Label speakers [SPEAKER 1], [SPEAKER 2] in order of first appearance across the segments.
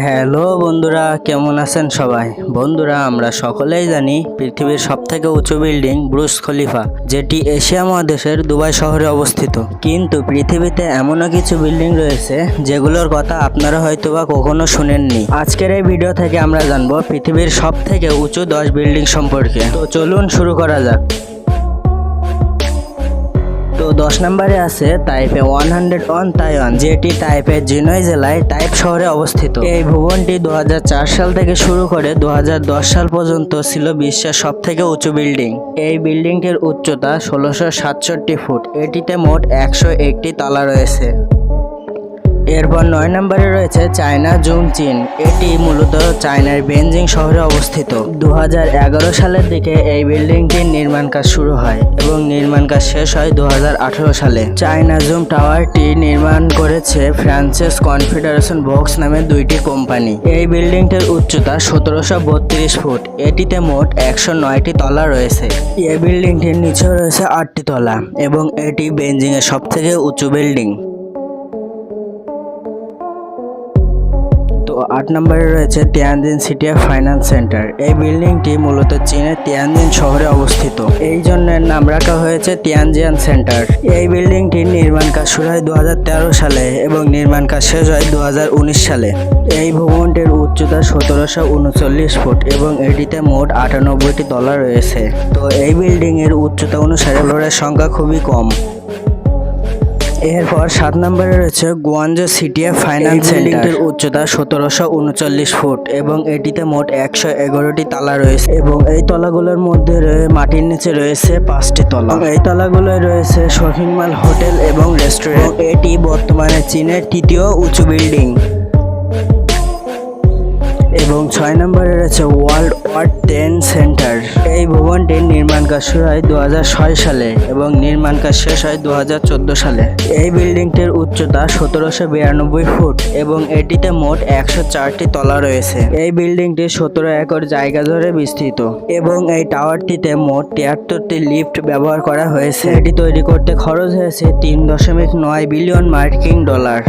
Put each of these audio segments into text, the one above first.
[SPEAKER 1] Hello বন্ধুরা, কেমন আছেন সবাই? বন্ধুরা, আমরা সকলেই জানি পৃথিবীর সবথেকে উঁচু বিল্ডিং বুর্জ খলিফা, যেটি এশিয়া মহাদেশের দুবাই শহরে অবস্থিত। কিন্তু পৃথিবীতে এমনও কিছু বিল্ডিং রয়েছে যেগুলোর কথা আপনারা হয়তোবা কখনো শুনেননি। আজকের এই ভিডিও থেকে আমরা জানবো পৃথিবীর সবথেকে উঁচু 10 বিল্ডিং সম্পর্কে। তো চলুন শুরু করা যাক। তো 10 নম্বরে আছে তাইপে 101 তাইওয়ান, যেটি টাইপের জিনয় জেলায় টাইপ শহরে অবস্থিত। এই ভবনটি 2004 সাল থেকে শুরু করে 2010 সাল পর্যন্ত ছিল বিশ্বের সবথেকে উঁচু বিল্ডিং। এই বিল্ডিংটির উচ্চতা 1667 ফুট। এটিতে মোট 101টি তলা রয়েছে। এরপর 9 নম্বরে রয়েছে চায়না জুংচিন। এটি মূলত চায়নার বেইজিং শহরে অবস্থিত। 2011 সালের দিকে এই বিল্ডিংটির নির্মাণ কাজ শুরু হয় এবং নির্মাণ কাজ শেষ হয় 2018 সালে। চায়না জুম টাওয়ারটি নির্মাণ করেছে ফ্রান্সেস কনফেডারেশন বক্স নামে দুইটি কোম্পানি। এই বিল্ডিংটির উচ্চতা 1732 ফুট। এটিতে মোট 109টি তলা রয়েছে। এই বিল্ডিংটির নিচেও রয়েছে 8টি তলা এবং এটি বেইজিং এর সবথেকে উঁচু বিল্ডিং। তো 8 নম্বরে রয়েছে তিয়ানজিন সিটি ফাইন্যান্স সেন্টার। এই বিল্ডিংটি মূলত চীনের তিয়ানজিন শহরে অবস্থিত। এই জন্য নাম রাখা হয়েছে তিয়ানজিয়ান সেন্টার। এই বিল্ডিংটির নির্মাণ কাজ শুরু হয় 2013 সালে এবং নির্মাণ কাজ শেষ হয় 2019 সালে। এই ভবনটির উচ্চতা 1739 ফুট এবং এটিতে মোট 98টি তলা রয়েছে। তো এই বিল্ডিং এর উচ্চতা অনুসারে ফ্লোরের সংখ্যা খুবই কম। এরপর 7 নম্বরে রয়েছে গুয়াংজো সিটি ফাইন্যান্স সেন্টার। উচ্চতা 1739 ফুট এবং এটিতে মোট 111টি তলা রয়েছে এবং এই তলাগুলোর মধ্যে মাটির নিচে রয়েছে 5টি তলা। এই তলাগুলোয় রয়েছে শপিং মল, হোটেল এবং রেস্টুরেন্ট। এটি বর্তমানে চীনের তৃতীয় উঁচু বিল্ডিং। এবং 6 নম্বরে রয়েছে ওয়ার্ল্ড ওয়ার 10 সেন্টার। এই ভবনটির নির্মাণ কাজ শুরু হয় 2006 সালে এবং নির্মাণ কাজ শেষ হয় 2014 সালে। এই বিল্ডিংটির উচ্চতা 1792 ফুট এবং এটিতে মোট 104টি তলা রয়েছে। এই বিল্ডিংটি 17 একর জায়গা জুড়ে বিস্তৃত এবং এই টাওয়ারটিতে মোট 73টি লিফট ব্যবহার করা হয়েছে। এটি তৈরি করতে খরচ হয়েছে 3.9 বিলিয়ন মার্কিন ডলার।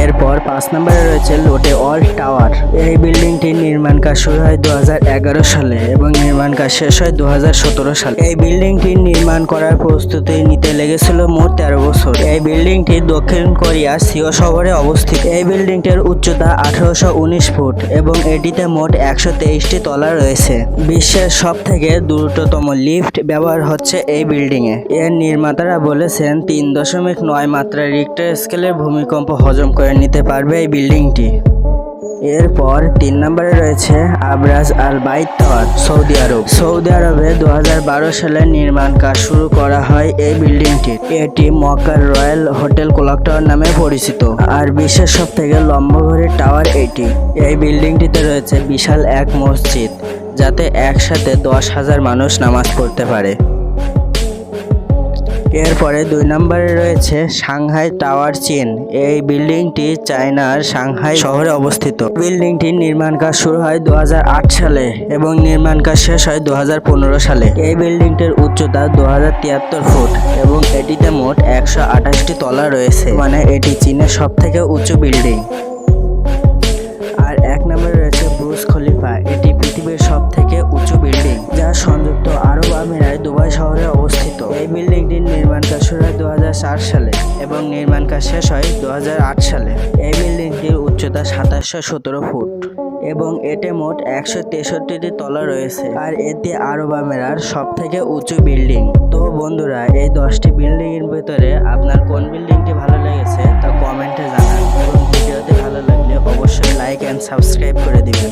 [SPEAKER 1] এরপর 5 নম্বরে রয়েছে লোটে ওয়াল টাওয়ার। এই বিল্ডিংটির নির্মাণ কাজ শুরু হয় 2011 সালে এবং নির্মাণ কাজ শেষ হয় 2017 সালে। এই বিল্ডিংটির নির্মাণ করার প্রস্তুতি নিতে লেগেছিল মোট 13 বছর। এই বিল্ডিংটি দক্ষিণ কোরিয়ার সিও শহরে অবস্থিত। এই বিল্ডিংটির উচ্চতা 1819 ফুট এবং এটিতে মোট 123টি তলা রয়েছে। বিশ্বের সবথেকে দ্রুততম লিফট ব্যবহার হচ্ছে এই বিল্ডিং এ। এর নির্মাতারা বলেছেন 3.9 মাত্রা রিক্টার স্কেলের ভূমিকম্প হজম করে নিতে পারবে এই বিল্ডিংটি। এরপর 3 নম্বরে রয়েছে আবরাজ আল বাইত টাওয়ার, সৌদি আরব। সৌদি আরবে 2012 সালে নির্মাণ কাজ শুরু করা হয় এই বিল্ডিংটি। এটি মক্কার রয়্যাল হোটেল ক্লক টাওয়ার নামে পরিচিত আর বিশ্বের সবথেকে লম্বা ঘড়ির টাওয়ার এটি। এই বিল্ডিংটিতে রয়েছে বিশাল এক মসজিদ, যাতে একসাথে 10,000 মানুষ নামাজ পড়তে পারে। এরপরে 2 নম্বরে রয়েছে সাংহাই টাওয়ার, চীন। এই বিল্ডিংটি চায়নার সাংহাই শহরে অবস্থিত। বিল্ডিংটির নির্মাণ কাজ শুরু হয় 2008 সালে এবং নির্মাণ কাজ শেষ হয় 2015 সালে। এই বিল্ডিংটির উচ্চতা 2073 ফুট এবং এটিতে মোট 128টি তলা রয়েছে, মানে এটি চীনের সবথেকে উঁচু বিল্ডিং। আর 1 নম্বরে রয়েছে বুর্জ খলিফা। এটি পৃথিবীর সবথেকে উঁচু বিল্ডিং, যা সংযুক্ত আরব আমিরাত দুবাই শহরে অবস্থিত। এই বিল্ডিংটির নির্মাণ কাজ শুরু হয় 2004 সালে এবং নির্মাণ কাজ শেষ হয় 2008 সালে। এই বিল্ডিংটির উচ্চতা 2717 ফুট এবং এতে মোট 163টি তলা রয়েছে আর এটি আরব আমিরাত সবথেকে উঁচু বিল্ডিং। তো বন্ধুরা, এই 10টি বিল্ডিং এর ভিতরে আপনার কোন বিল্ডিংটি ভালো লেগেছে তা কমেন্টে জানান এবং ভিডিওটি ভালো লাগলে অবশ্যই লাইক এন্ড সাবস্ক্রাইব করে দিবেন।